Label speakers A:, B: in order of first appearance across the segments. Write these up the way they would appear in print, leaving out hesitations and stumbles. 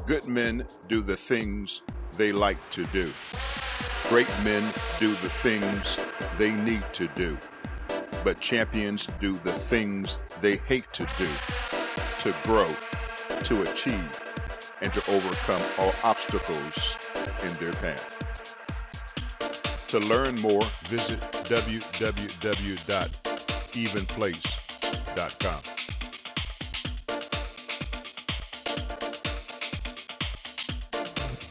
A: Good men do the things they like to do. Great men do the things they need to do. But champions do the things they hate to do, to grow, to achieve, and to overcome all obstacles in their path. To learn more, visit www.evenplace.com.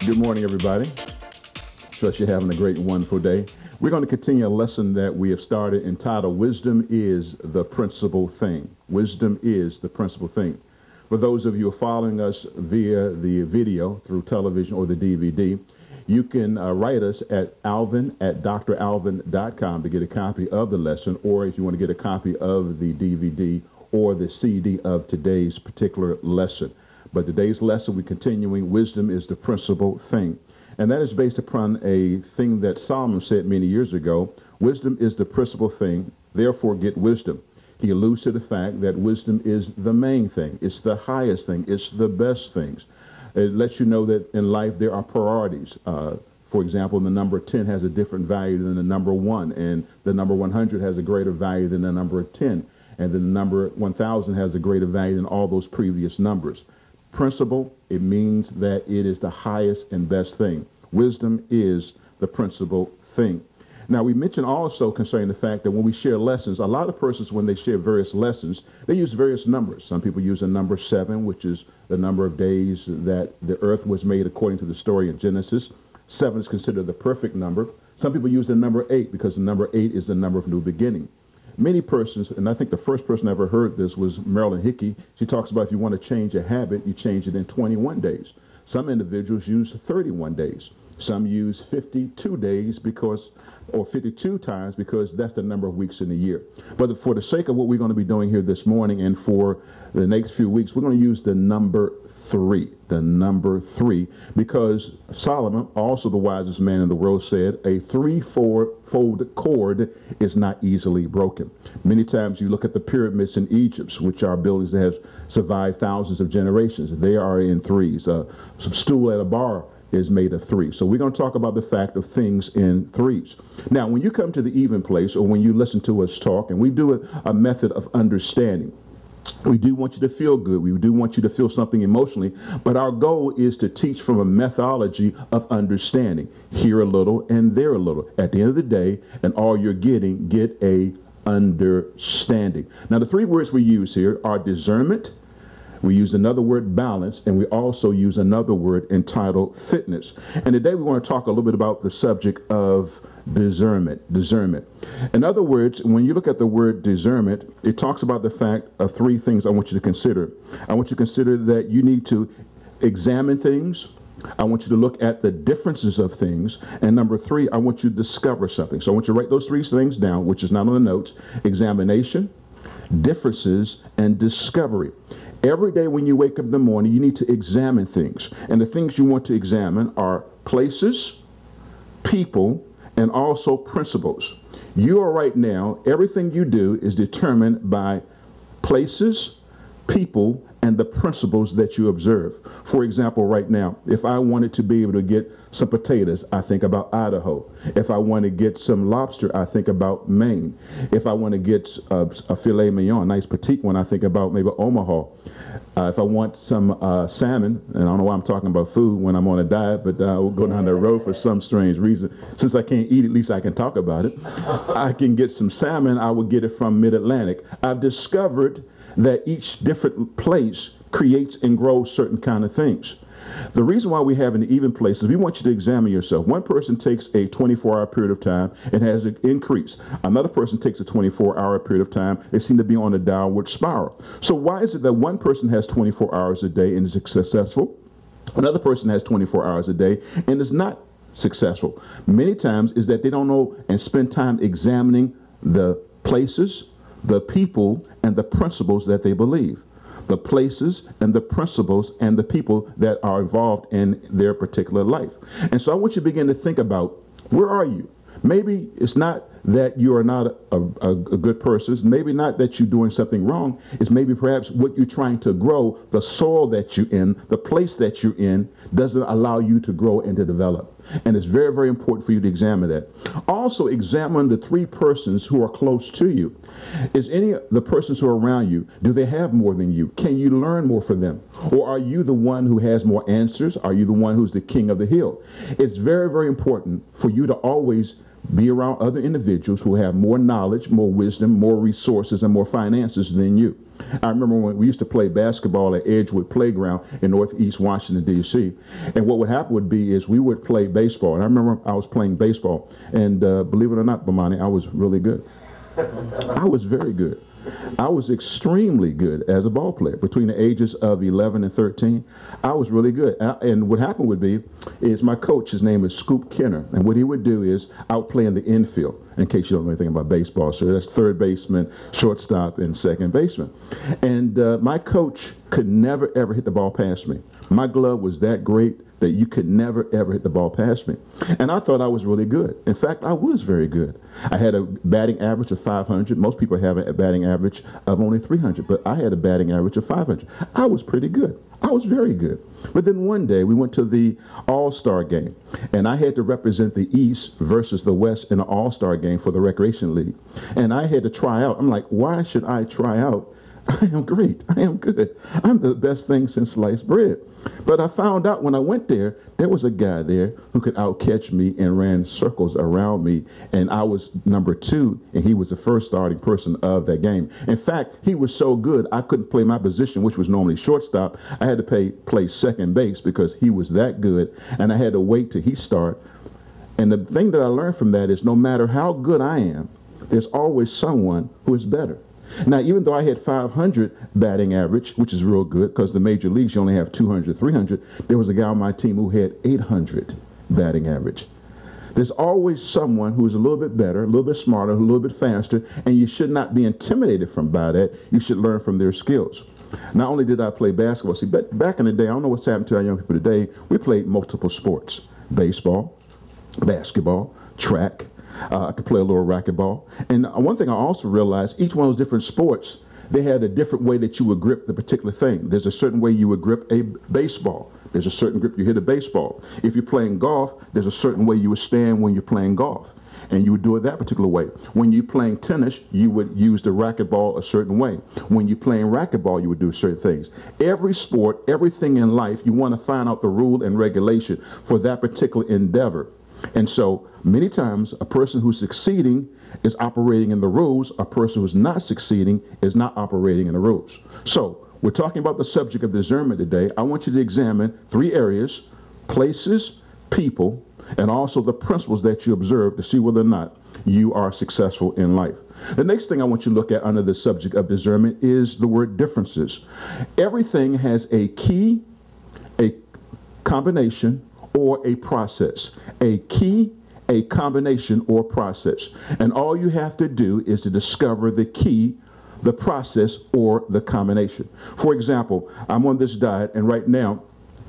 B: Good morning, everybody. Trust you're having a great and wonderful day. We're going to continue a lesson that we have started entitled, Wisdom is the Principal Thing. Wisdom is the principal thing. For those of you who are following us via the video, through television or the DVD, you can write us at Alvin at dralvin.com to get a copy of the lesson, or if you want to get a copy of the DVD or the CD of today's particular lesson. But today's lesson, we're continuing, wisdom is the principal thing. And that is based upon a thing that Solomon said many years ago. Wisdom is the principal thing, therefore get wisdom. He alludes to the fact that wisdom is the main thing. It's the highest thing. It's the best things. It lets you know that in life there are priorities. For example, the number 10 has a different value than the number 1, and the number 100 has a greater value than the number 10, and then the number 1,000 has a greater value than all those previous numbers. Principle, it means that it is the highest and best thing. Wisdom is the principal thing. Now, we mentioned also concerning the fact that when we share lessons, a lot of persons, when they share various lessons, they use various numbers. Some people use a number 7, which is the number of days that the earth was made according to the story of Genesis. 7 is considered the perfect number. Some people use the number 8 because the number 8 is the number of new beginning. Many persons, and I think the first person I ever heard this was Marilyn Hickey. She talks about if you want to change a habit, you change it in 21 days. Some individuals use 31 days. Some use 52 days or 52 times because that's the number of weeks in a year. But for the sake of what we're going to be doing here this morning and for the next few weeks, we're going to use the number 3, because Solomon, also the wisest man in the world, said a threefold cord is not easily broken. Many times you look at the pyramids in Egypt, which are buildings that have survived thousands of generations. They are in threes. Some stool at a bar is made of 3. So we're going to talk about the fact of things in threes. Now, when you come to the even place, or when you listen to us talk, and we do a method of understanding, we do want you to feel good. We do want you to feel something emotionally, but our goal is to teach from a methodology of understanding. Here a little and there a little. At the end of the day, and all you're getting, get a understanding. Now, the 3 words we use here are discernment. We use another word, balance, and we also use another word entitled fitness. And today we want to talk a little bit about the subject of discernment. In other words, when you look at the word discernment, it talks about the fact of 3 things I want you to consider. I want you to consider that you need to examine things. I want you to look at the differences of things. And number 3, I want you to discover something. So I want you to write those 3 things down, which is not on the notes: examination, differences, and discovery. Every day when you wake up in the morning, you need to examine things. And the things you want to examine are places, people, and also principles. You are right now, everything you do is determined by places, people, and the principles that you observe. For example, right now, if I wanted to be able to get some potatoes, I think about Idaho. If I want to get some lobster, I think about Maine. If I want to get a filet mignon, a nice petite one, I think about maybe Omaha. If I want some salmon, and I don't know why I'm talking about food when I'm on a diet, but I will go down the road for some strange reason. Since I can't eat, at least I can talk about it. I can get some salmon. I will get it from Mid-Atlantic. I've discovered that each different place creates and grows certain kind of things. The reason why we have an even place is we want you to examine yourself. One person takes a 24-hour period of time and has an increase. Another person takes a 24-hour period of time. They seem to be on a downward spiral. So why is it that one person has 24 hours a day and is successful? Another person has 24 hours a day and is not successful. Many times is that they don't know and spend time examining the places, the people, and the principles that they believe. The places and the principles and the people that are involved in their particular life. And so I want you to begin to think about, where are you? Maybe it's not that you are not a good person. It's maybe not that you're doing something wrong. It's maybe perhaps what you're trying to grow, the soil that you're in, the place that you're in, doesn't allow you to grow and to develop. And it's very, very important for you to examine that. Also, examine the three persons who are close to you. Is any of the persons who are around you, do they have more than you? Can you learn more from them? Or are you the one who has more answers? Are you the one who's the king of the hill? It's very, very important for you to always be around other individuals who have more knowledge, more wisdom, more resources, and more finances than you. I remember when we used to play basketball at Edgewood Playground in Northeast Washington, D.C. And what would happen would be is we would play baseball. And I remember I was playing baseball. And believe it or not, Bomani, I was really good. I was very good. I was extremely good as a ball player. Between the ages of 11 and 13, I was really good. And what happened would be is my coach, his name is Scoop Kenner, and what he would do is outplay in the infield. In case you don't know anything about baseball, so that's third baseman, shortstop, and second baseman. And my coach could never, ever hit the ball past me. My glove was that great that you could never, ever hit the ball past me. And I thought I was really good. In fact, I was very good. I had a batting average of 500. Most people have a batting average of only 300, but I had a batting average of 500. I was pretty good. I was very good. But then one day we went to the All-Star game, and I had to represent the East versus the West in an All-Star game for the Recreation League. And I had to try out. I'm like, why should I try out? I am great. I am good. I'm the best thing since sliced bread. But I found out when I went there, there was a guy there who could outcatch me and ran circles around me. And I was number 2, and he was the first starting person of that game. In fact, he was so good, I couldn't play my position, which was normally shortstop. I had to play second base because he was that good, and I had to wait till he start. And the thing that I learned from that is no matter how good I am, there's always someone who is better. Now, even though I had 500 batting average, which is real good because the major leagues, you only have 200, 300, there was a guy on my team who had 800 batting average. There's always someone who's a little bit better, a little bit smarter, a little bit faster, and you should not be intimidated by that. You should learn from their skills. Not only did I play basketball, see, back in the day, I don't know what's happened to our young people today, we played multiple sports: baseball, basketball, track. I could play a little racquetball. And one thing I also realized, each one of those different sports, they had a different way that you would grip the particular thing. There's a certain way you would grip a baseball. There's a certain grip you hit a baseball. If you're playing golf, there's a certain way you would stand when you're playing golf. And you would do it that particular way. When you're playing tennis, you would use the racquetball a certain way. When you're playing racquetball, you would do certain things. Every sport, everything in life, you want to find out the rule and regulation for that particular endeavor. And so many times a person who's succeeding is operating in the rules. A person who's not succeeding is not operating in the rules. So we're talking about the subject of discernment today. I want you to examine 3 areas: places, people, and also the principles that you observe to see whether or not you are successful in life. The next thing I want you to look at under the subject of discernment is the word differences. Everything has a key, a combination, or a process. A key, a combination, or process. And all you have to do is to discover the key, the process, or the combination. For example, I'm on this diet, and right now,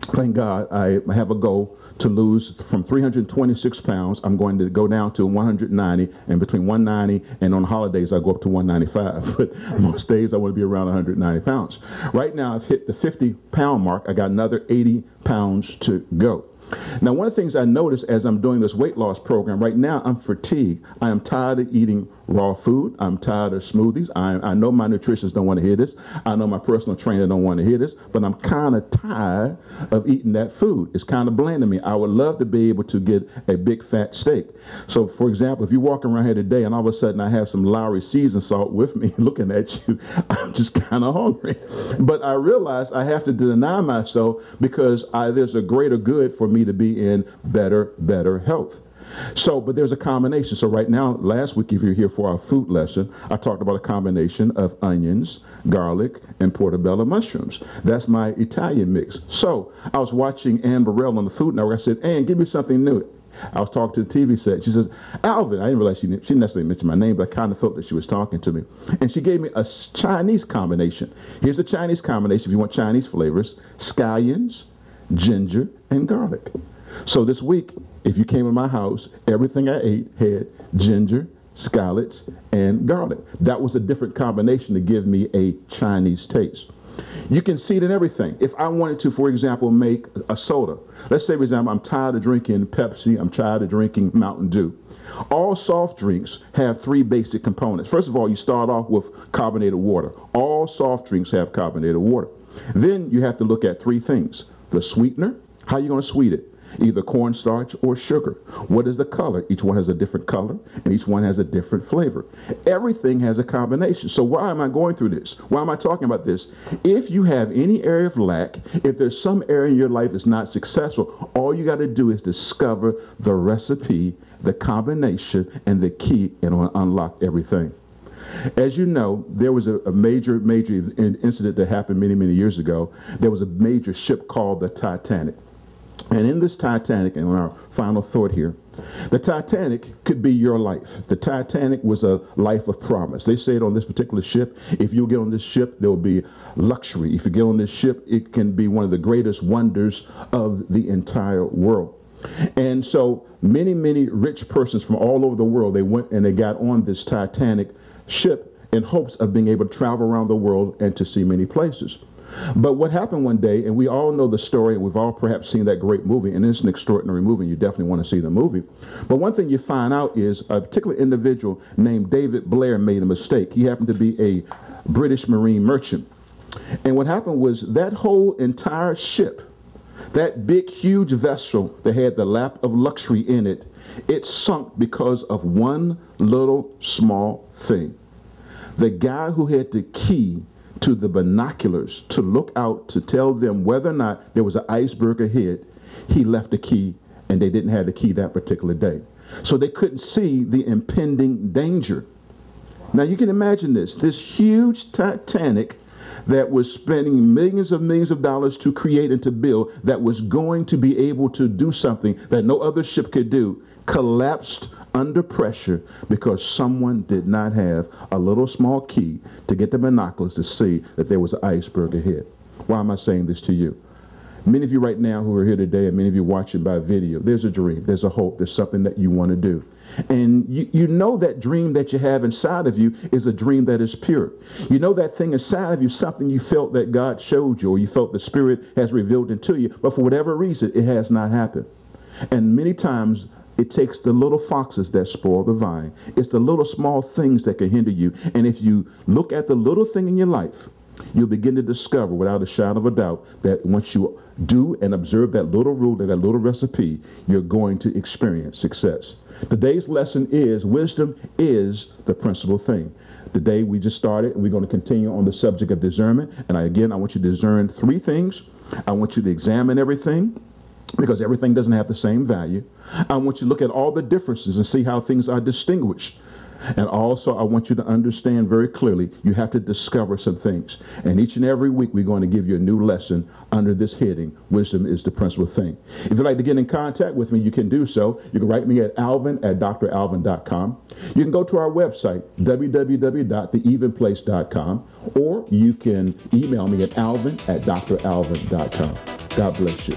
B: thank God, I have a goal to lose from 326 pounds. I'm going to go down to 190, and between 190 and on holidays, I go up to 195. But most days I want to be around 190 pounds. Right now, I've hit the 50-pound mark. I got another 80 pounds to go. Now, one of the things I noticed as I'm doing this weight loss program, right now I'm fatigued. I am tired of eating raw food. I'm tired of smoothies. I know my nutritionists don't want to hear this. I know my personal trainer don't want to hear this, but I'm kind of tired of eating that food. It's kind of bland to me. I would love to be able to get a big fat steak. So, for example, if you're walking around here today and all of a sudden I have some Lowry seasoned salt with me looking at you, I'm just kind of hungry. But I realize I have to deny myself because there's a greater good for me to be in better health. So, but there's a combination. So right now, last week, if you're here for our food lesson, I talked about a combination of onions, garlic, and portobello mushrooms. That's my Italian mix. So I was watching Ann Burrell on the Food Network. I said, Ann, give me something new. I was talking to the TV set. She says, Alvin. I didn't realize she didn't necessarily mention my name, but I kind of felt that she was talking to me. And she gave me a Chinese combination. Here's a Chinese combination if you want Chinese flavors: scallions, ginger, and garlic. So this week, if you came in my house, everything I ate had ginger, scallops, and garlic. That was a different combination to give me a Chinese taste. You can see it in everything. If I wanted to, for example, make a soda, let's say, for example, I'm tired of drinking Pepsi, I'm tired of drinking Mountain Dew. All soft drinks have three basic components. First of all, you start off with carbonated water. All soft drinks have carbonated water. Then you have to look at three things. The sweetener, how are you going to sweeten it? Either cornstarch or sugar. What is the color? Each one has a different color, and each one has a different flavor. Everything has a combination. So why am I going through this? Why am I talking about this? If you have any area of lack, if there's some area in your life that's not successful, all you got to do is discover the recipe, the combination, and the key, and it'll unlock everything. As you know, there was a major incident that happened many years ago. There was a major ship called the Titanic. And in this Titanic, and on our final thought here, the Titanic could be your life. The Titanic was a life of promise. They said on this particular ship, if you get on this ship, there will be luxury. If you get on this ship, it can be one of the greatest wonders of the entire world. And so many rich persons from all over the world, they went and they got on this Titanic ship in hopes of being able to travel around the world and to see many places. But what happened one day, and we all know the story, and we've all perhaps seen that great movie, and it's an extraordinary movie, and you definitely want to see the movie. But one thing you find out is a particular individual named David Blair made a mistake. He happened to be a British Marine merchant. And what happened was that whole entire ship, that big, huge vessel that had the lap of luxury in it, it sunk because of one little small thing. The guy who had the key to the binoculars to look out to tell them whether or not there was an iceberg ahead, he left the key, and they didn't have the key that particular day. So they couldn't see the impending danger. Now you can imagine this huge Titanic that was spending millions of dollars to create and to build, that was going to be able to do something that no other ship could do, collapsed under pressure because someone did not have a little small key to get the binoculars to see that there was an iceberg ahead. Why am I saying this to you? Many of you right now who are here today, and many of you watching by video, there's a dream, there's a hope, there's something that you want to do. And you know that dream that you have inside of you is a dream that is pure. You know that thing inside of you, something you felt that God showed you, or you felt the Spirit has revealed into you, but for whatever reason, it has not happened. And many times, it takes the little foxes that spoil the vine. It's the little small things that can hinder you. And if you look at the little thing in your life, you'll begin to discover without a shadow of a doubt that once you do and observe that little rule, that little recipe, you're going to experience success. Today's lesson is wisdom is the principal thing. Today we just started, and we're going to continue on the subject of discernment. And I want you to discern three things. I want you to examine everything, because everything doesn't have the same value. I want you to look at all the differences and see how things are distinguished. And also, I want you to understand very clearly, you have to discover some things. And each and every week, we're going to give you a new lesson under this heading, Wisdom is the Principal Thing. If you'd like to get in contact with me, you can do so. You can write me at alvin@dralvin.com. You can go to our website, www.theevenplace.com, or you can email me at alvin@dralvin.com. God bless you.